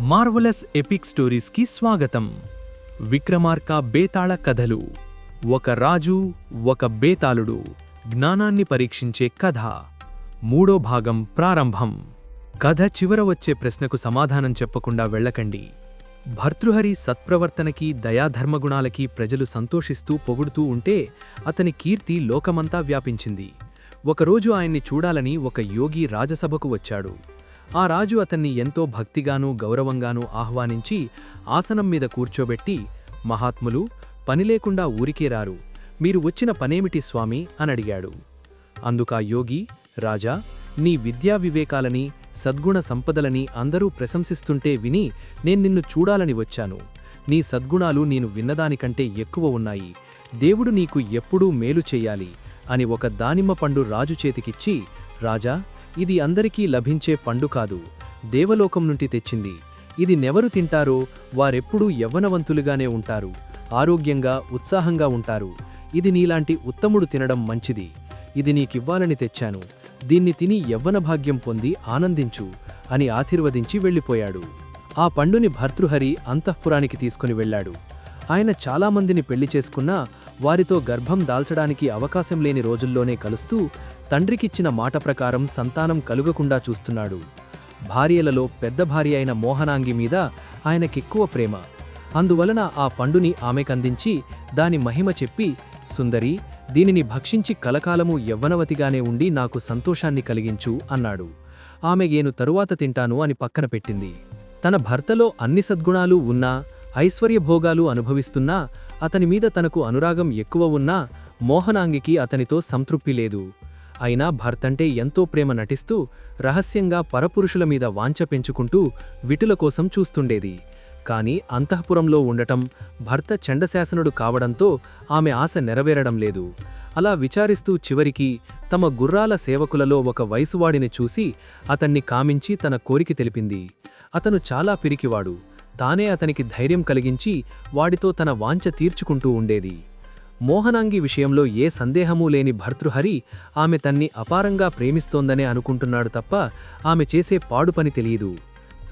Marvellous epic స్టోరీస్కి స్వాగతం. విక్రమార్క బేతాళ కథలు. ఒక రాజు, ఒక బేతాళుడు. జ్ఞానాన్ని పరీక్షించే కథ. 3వ భాగం ప్రారంభం. కథ చివర వచ్చే ప్రశ్నకు సమాధానం చెప్పకుండా వెళ్ళకండి. భర్తృహరి సత్ప్రవర్తనకి, దయాధర్మగుణాలకి ప్రజలు సంతోషిస్తూ పొగుడుతూ ఉంటే అతని కీర్తి లోకమంతా వ్యాపించింది. ఒకరోజు ఆయన్ని చూడాలని ఒక యోగి రాజసభకు వచ్చాడు. ఆ రాజు అతన్ని ఎంతో భక్తిగానూ గౌరవంగానూ ఆహ్వానించి ఆసనం మీద కూర్చోబెట్టి, మహాత్ములు పనిలేకుండా ఊరికే రారు, మీరు వచ్చిన పనేమిటి స్వామి అనడిగాడు. అందుకా యోగి, రాజా, నీ విద్యా వివేకాలని, సద్గుణ సంపదలని అందరూ ప్రశంసిస్తుంటే విని నిన్ను చూడాలని వచ్చాను. నీ సద్గుణాలు నేను విన్నదానికంటే ఎక్కువ ఉన్నాయి. దేవుడు నీకు ఎప్పుడూ మేలు చెయ్యాలి అని ఒక దానిమ్మ పండు రాజు చేతికిచ్చి, రాజా, ఇది అందరికీ లభించే పండు కాదు, దేవలోకం నుండి తెచ్చింది. ఇది నెవరు తింటారో వారెప్పుడూ యవ్వనవంతులుగానే ఉంటారు, ఆరోగ్యంగా ఉత్సాహంగా ఉంటారు. ఇది నీలాంటి ఉత్తముడు తినడం మంచిది. ఇది నీకివ్వాలని తెచ్చాను. దీన్ని తిని యవ్వనభాగ్యం పొంది ఆనందించు అని ఆశీర్వదించి వెళ్ళిపోయాడు. ఆ పండుని భర్తృహరి అంతఃపురానికి తీసుకుని వెళ్లాడు. ఆయన చాలామందిని పెళ్లి చేసుకున్నా వారితో గర్భం దాల్చడానికి అవకాశం లేని రోజుల్లోనే కలుస్తూ తండ్రికిచ్చిన మాట ప్రకారం సంతానం కలుగకుండా చూస్తున్నాడు. భార్యలలో పెద్ద భార్య అయిన మోహనాంగి మీద ఆయనకెక్కువ ప్రేమ. అందువలన ఆ పండుని ఆమెకందించి దాని మహిమ చెప్పి, సుందరి, దీనిని భక్షించి కలకాలము యవ్వనవతిగానే ఉండి నాకు సంతోషాన్ని కలిగించు అన్నాడు. ఆమె ఏను తరువాత తింటాను అని పక్కన పెట్టింది. తన భర్తలో అన్ని సద్గుణాలు ఉన్నా, ఐశ్వర్యభోగాలు అనుభవిస్తున్నా, అతని మీద తనకు అనురాగం ఎక్కువ ఉన్నా మోహనాంగికి అతనితో సంతృప్తి లేదు. అయినా భర్తంటే ఎంతో ప్రేమ నటిస్తూ రహస్యంగా పరపురుషుల మీద వాంఛ పెంచుకుంటూ విటుల కోసం చూస్తుండేది. కాని అంతఃపురంలో ఉండటం, భర్త చండశాసనుడు కావడంతో ఆమె ఆశ నెరవేరడం లేదు. అలా విచారిస్తూ చివరికి తమ గుర్రాల సేవకులలో ఒక వయసువాడిని చూసి అతన్ని కామించి తన కోరిక తెలిపింది. అతను చాలా పిరికివాడు. తానే అతనికి ధైర్యం కలిగించి వాడితో తన వాంఛ తీర్చుకుంటూ ఉండేది. మోహనాంగి విషయంలో ఏ సందేహమూ లేని భర్తృహరి ఆమె తన్ని అపారంగా ప్రేమిస్తోందనే అనుకుంటున్నాడు తప్ప ఆమె చేసే పాడుపని తెలియదు.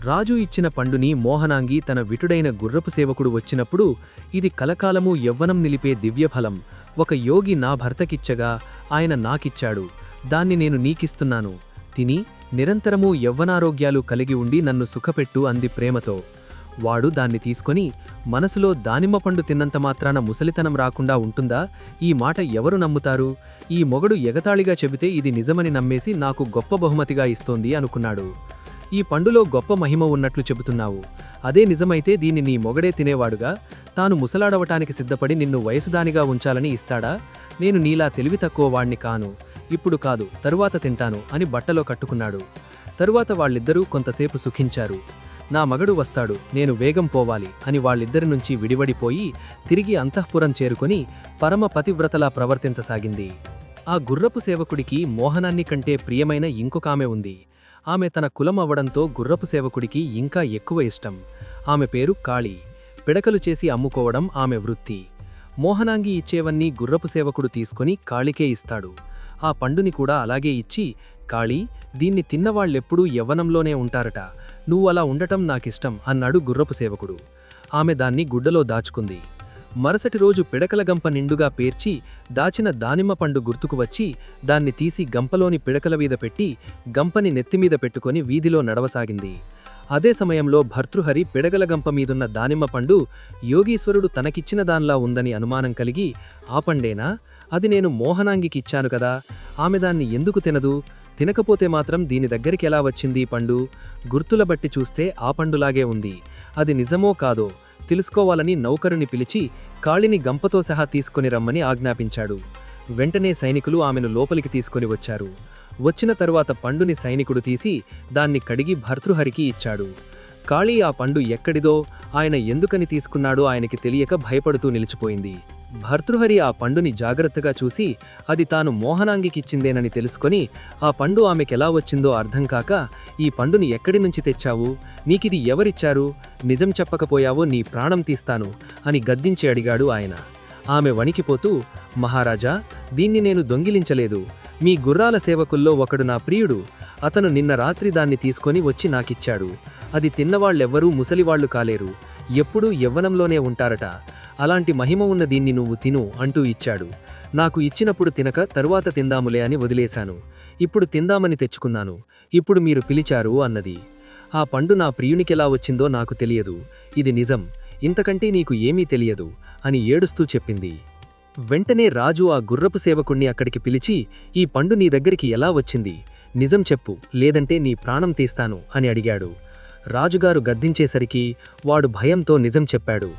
రాజు ఇచ్చిన పండుని మోహనాంగి తన విటుడైన గుర్రపు సేవకుడు వచ్చినప్పుడు, ఇది కలకాలమూ యవ్వనం నిలిపే దివ్యఫలం, ఒక యోగి నా భర్తకిచ్చగా ఆయన నాకిచ్చాడు, దాన్ని నేను నీకిస్తున్నాను, తిని నిరంతరమూ యవ్వనారోగ్యాలు కలిగి ఉండి నన్ను సుఖపెట్టు అంది ప్రేమతో. వాడు దాన్ని తీసుకొని, మనసులో దానిమ్మపండు తిన్నంత మాత్రాన ముసలితనం రాకుండా ఉంటుందా? ఈ మాట ఎవరు నమ్ముతారు? ఈ మొగడు ఎగతాళిగా చెబితే ఇది నిజమని నమ్మేసి నాకు గొప్ప బహుమతిగా ఇస్తోంది అనుకున్నాడు. ఈ పండులో గొప్ప మహిమ ఉన్నట్లు చెబుతున్నావు. అదే నిజమైతే దీన్ని నీ మొగడే తినేవాడుగా. తాను ముసలాడవటానికి సిద్ధపడి నిన్ను వయసుదానిగా ఉంచాలని ఇస్తాడా? నేను నీలా తెలివి తక్కువ వాణ్ణి కాను. ఇప్పుడు కాదు, తరువాత తింటాను అని బట్టలో కట్టుకున్నాడు. తరువాత వాళ్ళిద్దరూ కొంతసేపు సుఖించారు. నా మగడు వస్తాడు, నేను వేగం పోవాలి అని వాళ్ళిద్దరి నుంచి విడివడిపోయి తిరిగి అంతఃపురం చేరుకొని పరమ పతివ్రతలా ప్రవర్తించసాగింది. ఆ గుర్రపు సేవకుడికి మోహనాన్ని కంటే ప్రియమైన ఇంకొకామె ఉంది. ఆమె తన కులం అవ్వడంతో గుర్రపు సేవకుడికి ఇంకా ఎక్కువ ఇష్టం. ఆమె పేరు కాళీ. పిడకలు చేసి అమ్ముకోవడం ఆమె వృత్తి. మోహనాంగి ఇచ్చేవన్నీ గుర్రపు సేవకుడు తీసుకుని కాళీకే ఇస్తాడు. ఆ పండుని కూడా అలాగే ఇచ్చి, కాళీ, దీన్ని తిన్నవాళ్లెప్పుడూ యవ్వనంలోనే ఉంటారట, నువ్వు అలా ఉండటం నాకిష్టం అన్నాడు గుర్రపు సేవకుడు. ఆమె దాన్ని గుడ్డలో దాచుకుంది. మరుసటి రోజు పిడకల గంప నిండుగా పేర్చి దాచిన దానిమ్మ పండు గుర్తుకు వచ్చి దాన్ని తీసి గంపలోని పిడకల మీద పెట్టి గంపని నెత్తిమీద పెట్టుకొని వీధిలో నడవసాగింది. అదే సమయంలో భర్తృహరి పిడకల గంప మీదున్న దానిమ్మ పండు యోగీశ్వరుడు తనకిచ్చిన దానిలా ఉందని అనుమానం కలిగి, ఆ పండేనా? అది నేను మోహనాంగికిచ్చాను కదా, ఆమె దాన్ని ఎందుకు తినదు? తినకపోతే మాత్రం దీని దగ్గరికి ఎలా వచ్చింది పండు? గుర్తుల బట్టి చూస్తే ఆ పండులాగే ఉంది. అది నిజమో కాదో తెలుసుకోవాలని నౌకరుని పిలిచి కాళిని గంపతో సహా తీసుకుని రమ్మని ఆజ్ఞాపించాడు. వెంటనే సైనికులు ఆమెను లోపలికి తీసుకుని వచ్చారు. వచ్చిన తరువాత పండుని సైనికుడు తీసి దాన్ని కడిగి భర్తృహరికి ఇచ్చాడు. కాళీ ఆ పండు ఎక్కడిదో, ఆయన ఎందుకని తీసుకున్నాడో ఆయనకి తెలియక భయపడుతూ నిలిచిపోయింది. భర్తృహరి ఆ పండుని జాగ్రత్తగా చూసి అది తాను మోహనాంగికిచ్చిందేనని తెలుసుకొని ఆ పండు ఆమెకెలా వచ్చిందో అర్థం కాక, ఈ పండుని ఎక్కడి నుంచి తెచ్చావు? నీకిది ఎవరిచ్చారు? నిజం చెప్పకపోయావో నీ ప్రాణం తీస్తాను అని గద్దించి అడిగాడు ఆయన. ఆమె వణికిపోతూ, మహారాజా, దీన్ని నేను దొంగిలించలేదు. మీ గుర్రాల సేవకుల్లో ఒకడు నా ప్రియుడు. అతను నిన్న రాత్రి దాన్ని తీసుకొని వచ్చి నాకిచ్చాడు. అది తిన్నవాళ్లెవ్వరూ ముసలివాళ్లు కాలేరు, ఎప్పుడూ యవ్వనంలోనే ఉంటారట. అలాంటి మహిమ ఉన్న దీన్ని నువ్వు తిను అంటూ ఇచ్చాడు. నాకు ఇచ్చినప్పుడు తినక తరువాత తిందాములే అని వదిలేశాను. ఇప్పుడు తిందామని తెచ్చుకున్నాను. ఇప్పుడు మీరు పిలిచారు అన్నది. ఆ పండు నా ప్రియునికెలా వచ్చిందో నాకు తెలియదు. ఇది నిజం, ఇంతకంటే నీకు ఏమీ తెలియదు అని ఏడుస్తూ చెప్పింది. వెంటనే రాజు ఆ గుర్రపు సేవకుణ్ణి అక్కడికి పిలిచి, ఈ పండు నీ దగ్గరికి ఎలా వచ్చింది? నిజం చెప్పు, లేదంటే నీ ప్రాణం తీస్తాను అని అడిగాడు. రాజుగారు గద్దించేసరికి వాడు భయంతో నిజం చెప్పాడు.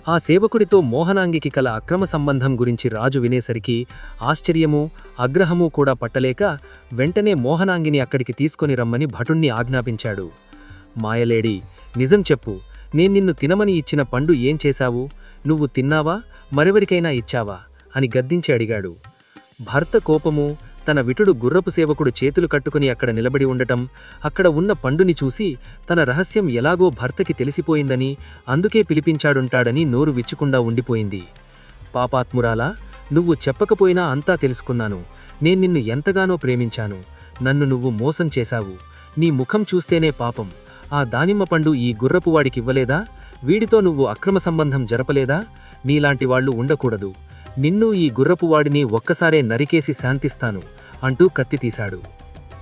ఆ సేవకుడితో మోహనాంగికి కల అక్రమ సంబంధం గురించి రాజు వినేసరికి ఆశ్చర్యమూ ఆగ్రహమూ కూడా పట్టలేక వెంటనే మోహనాంగిని అక్కడికి తీసుకొని రమ్మని భటుణ్ణి ఆజ్ఞాపించాడు. మాయలేడి, నిజం చెప్పు, నేను నిన్ను తినమని ఇచ్చిన పండు ఏం చేశావు? నువ్వు తిన్నావా, మరెవరికైనా ఇచ్చావా అని గద్దించి అడిగాడు. భర్త కోపము, తన విటుడు గుర్రపు సేవకుడు చేతులు కట్టుకుని అక్కడ నిలబడి ఉండటం, అక్కడ ఉన్న పండుని చూసి తన రహస్యం ఎలాగో భర్తకి తెలిసిపోయిందని, అందుకే పిలిపించాడుంటాడని నోరు విచ్చకుండా ఉండిపోయింది. పాపాత్మురాలా, నువ్వు చెప్పకపోయినా అంతా తెలుసుకున్నాను. నేను నిన్ను ఎంతగానో ప్రేమించాను. నన్ను నువ్వు మోసం చేశావు. నీ ముఖం చూస్తేనే పాపం. ఆ దానిమ్మ పండు ఈ గుర్రపువాడికివ్వలేదా? వీడితో నువ్వు అక్రమ సంబంధం జరపలేదా? నీలాంటి వాళ్లు ఉండకూడదు. నిన్ను ఈ గుర్రపువాడిని ఒక్కసారే నరికేసి శాంతిస్తాను అంటూ కత్తి తీశాడు.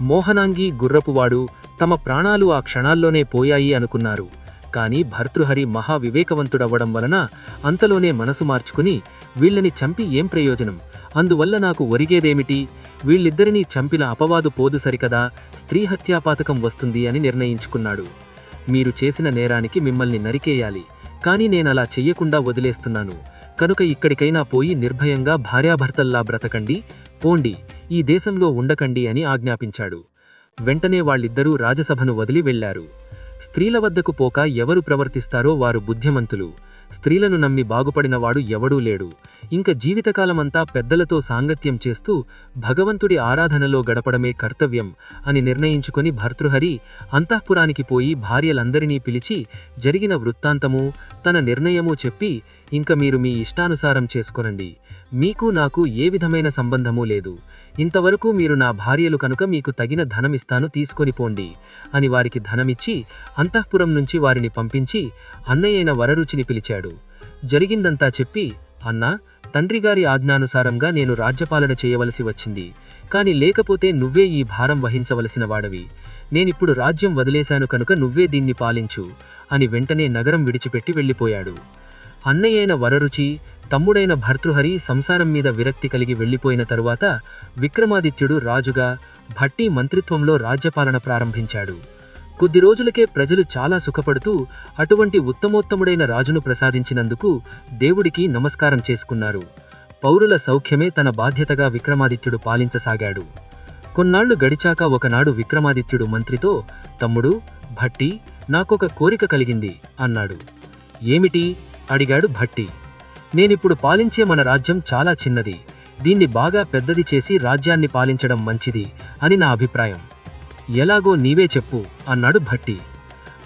మోహనాంగి, గుర్రపువాడు తమ ప్రాణాలు ఆ క్షణాల్లోనే పోయాయి అనుకున్నారు. కాని భర్తృహరి మహావివేకవంతుడవ్వడం వలన అంతలోనే మనసు మార్చుకుని, వీళ్ళని చంపి ఏం ప్రయోజనం? అందువల్ల నాకు ఒరిగేదేమిటి? వీళ్ళిద్దరినీ చంపిన అపవాదు పోదు సరికదా, స్త్రీహత్యాపాతకం వస్తుంది అని నిర్ణయించుకున్నాడు. మీరు చేసిన నేరానికి మిమ్మల్ని నరికేయాలి, కాని నేనలా చెయ్యకుండా వదిలేస్తున్నాను. కనుక ఇక్కడికైనా పోయి నిర్భయంగా భార్యాభర్తల్లా బ్రతకండి, పోండి, ఈ దేశంలో ఉండకండి అని ఆజ్ఞాపించాడు. వెంటనే వాళ్ళిద్దరూ రాజసభను వదిలి వెళ్లారు. స్త్రీల వద్దకు పోక ఎవరు ప్రవర్తిస్తారో వారు బుద్ధిమంతులు. స్త్రీలను నమ్మి బాగుపడినవాడు ఎవడూ లేడు. ఇంక జీవితకాలమంతా పెద్దలతో సాంగత్యం చేస్తూ భగవంతుడి ఆరాధనలో గడపడమే కర్తవ్యం అని నిర్ణయించుకొని భర్తృహరి అంతఃపురానికి పోయి భార్యలందరినీ పిలిచి జరిగిన వృత్తాంతమూ తన నిర్ణయమూ చెప్పి, ఇంక మీరు మీ ఇష్టానుసారం చేసుకొనండి. మీకు నాకు ఏ విధమైన సంబంధమూ లేదు. ఇంతవరకు మీరు నా భార్యలు కనుక మీకు తగిన ధనమిస్తాను, తీసుకొని పోండి అని వారికి ధనమిచ్చి అంతఃపురం నుంచి వారిని పంపించి అన్నయ్యైన వరరుచిని పిలిచాడు. జరిగిందంతా చెప్పి, అన్నా, తండ్రిగారి ఆజ్ఞానుసారంగా నేను రాజ్యపాలన చేయవలసి వచ్చింది. కాని లేకపోతే నువ్వే ఈ భారం వహించవలసిన వాడవి. నేనిప్పుడు రాజ్యం వదిలేశాను కనుక నువ్వే దీన్ని పాలించు అని వెంటనే నగరం విడిచిపెట్టి వెళ్ళిపోయాడు. అన్నయ్యైన వరరుచి, తమ్ముడైన భర్తృహరి సంసారం మీద విరక్తి కలిగి వెళ్లిపోయిన తరువాత విక్రమాదిత్యుడు రాజుగా, భట్టి మంత్రిత్వంలో రాజ్యపాలన ప్రారంభించాడు. కొద్ది రోజులకే ప్రజలు చాలా సుఖపడుతూ అటువంటి ఉత్తమోత్తముడైన రాజును ప్రసాదించినందుకు దేవుడికి నమస్కారం చేసుకున్నారు. పౌరుల సౌఖ్యమే తన బాధ్యతగా విక్రమాదిత్యుడు పాలించసాగాడు. కొన్నాళ్లు గడిచాక ఒకనాడు విక్రమాదిత్యుడు మంత్రితో, తమ్ముడు భట్టి, నాకొక కోరిక కలిగింది అన్నాడు. ఏమిటి? అడిగాడు భట్టి. నేనిప్పుడు పాలించే మన రాజ్యం చాలా చిన్నది. దీన్ని బాగా పెద్దది చేసి రాజ్యాన్ని పాలించడం మంచిది అని నా అభిప్రాయం. ఎలాగో నీవే చెప్పు అన్నాడు భట్టి.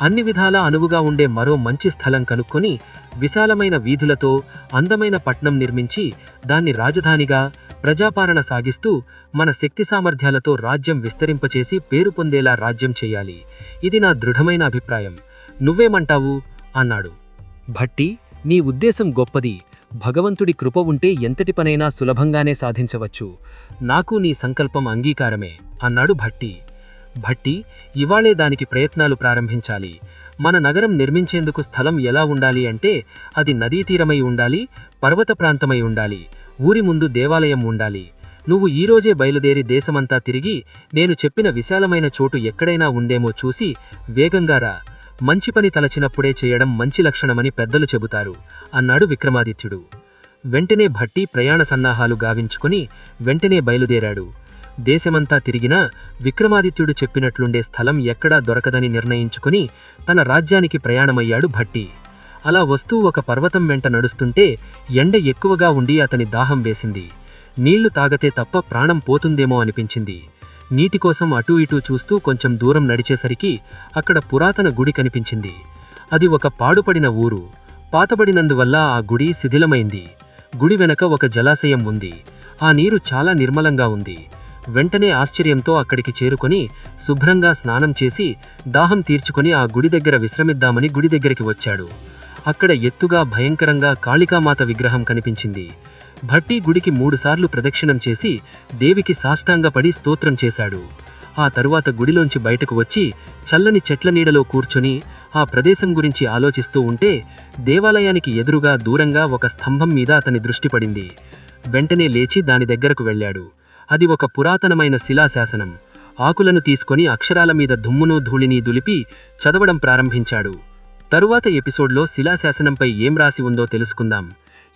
అన్ని విధాలా అనువుగా ఉండే మరో మంచి స్థలం కనుక్కొని విశాలమైన వీధులతో అందమైన పట్నం నిర్మించి దాన్ని రాజధానిగా ప్రజాపాలన సాగిస్తూ మన శక్తి సామర్థ్యాలతో రాజ్యం విస్తరింపచేసి పేరు పొందేలా రాజ్యం చెయ్యాలి. ఇది నా దృఢమైన అభిప్రాయం. నువ్వేమంటావు అన్నాడు. భట్టి, నీ ఉద్దేశం గొప్పది. భగవంతుడి కృప ఉంటే ఎంతటి పనైనా సులభంగానే సాధించవచ్చు. నాకు నీ సంకల్పం అంగీకారమే అన్నాడు భట్టి. భట్టి, ఇవాళే దానికి ప్రయత్నాలు ప్రారంభించాలి. మన నగరం నిర్మించేందుకు స్థలం ఎలా ఉండాలి అంటే అది నదీతీరమై ఉండాలి, పర్వత ప్రాంతమై ఉండాలి, ఊరి ముందు దేవాలయం ఉండాలి. నువ్వు ఈరోజే బయలుదేరి దేశమంతా తిరిగి నేను చెప్పిన విశాలమైన చోటు ఎక్కడైనా ఉందేమో చూసి వేగంగా రా. మంచి పని తలచినప్పుడే చేయడం మంచి లక్షణమని పెద్దలు చెబుతారు అన్నాడు విక్రమాదిత్యుడు. వెంటనే భట్టి ప్రయాణ సన్నాహాలు గావించుకుని వెంటనే బయలుదేరాడు. దేశమంతా తిరిగినా విక్రమాదిత్యుడు చెప్పినట్లుండే స్థలం ఎక్కడా దొరకదని నిర్ణయించుకుని తన రాజ్యానికి ప్రయాణమయ్యాడు భట్టి. అలా వస్తూ ఒక పర్వతం వెంట నడుస్తుంటే ఎండ ఎక్కువగా ఉండి అతని దాహం వేసింది. నీళ్లు తాగతే తప్ప ప్రాణం పోతుందేమో అనిపించింది. నీటికోసం అటూ ఇటూ చూస్తూ కొంచెం దూరం నడిచేసరికి అక్కడ పురాతన గుడి కనిపించింది. అది ఒక పాడుపడిన ఊరు. పాతబడినందువల్ల ఆ గుడి శిథిలమైంది. గుడి వెనక ఒక జలాశయం ఉంది. ఆ నీరు చాలా నిర్మలంగా ఉంది. వెంటనే ఆశ్చర్యంతో అక్కడికి చేరుకొని శుభ్రంగా స్నానం చేసి దాహం తీర్చుకొని ఆ గుడి దగ్గర విశ్రమిద్దామని గుడి దగ్గరికి వచ్చాడు. అక్కడ ఎత్తుగా భయంకరంగా కాళికామాత విగ్రహం కనిపించింది. భట్టి గుడికి 3 సార్లు ప్రదక్షిణం చేసి దేవికి సాష్టాంగపడి స్తోత్రం చేశాడు. ఆ తరువాత గుడిలోంచి బయటకు వచ్చి చల్లని చెట్ల నీడలో కూర్చొని ఆ ప్రదేశం గురించి ఆలోచిస్తూ ఉంటే దేవాలయానికి ఎదురుగా దూరంగా ఒక స్తంభం మీద అతని దృష్టి పడింది. వెంటనే లేచి దాని దగ్గరకు వెళ్ళాడు. అది ఒక పురాతనమైన శిలాశాసనం. ఆకులను తీసుకొని అక్షరాల మీద దుమ్మును ధూళిని దులిపి చదవడం ప్రారంభించాడు. తరువాత ఎపిసోడ్లో శిలాశాసనంపై ఏం రాసి ఉందో తెలుసుకుందాం.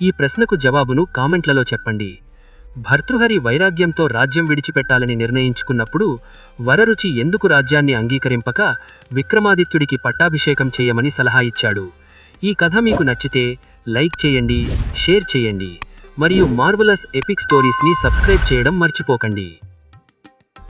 ఈ ప్రశ్నకు జవాబును కామెంట్లలో చెప్పండి. భర్తృహరి వైరాగ్యంతో రాజ్యం విడిచిపెట్టాలని నిర్ణయించుకున్నప్పుడు వరరుచి ఎందుకు రాజ్యాన్ని అంగీకరింపక విక్రమాదిత్యుడికి పట్టాభిషేకం చేయమని సలహా ఇచ్చాడు? ఈ కథ మీకు నచ్చితే లైక్ చేయండి, షేర్ చేయండి మరియు మార్వెలస్ ఎపిక్ స్టోరీస్ని సబ్స్క్రైబ్ చేయడం మర్చిపోకండి.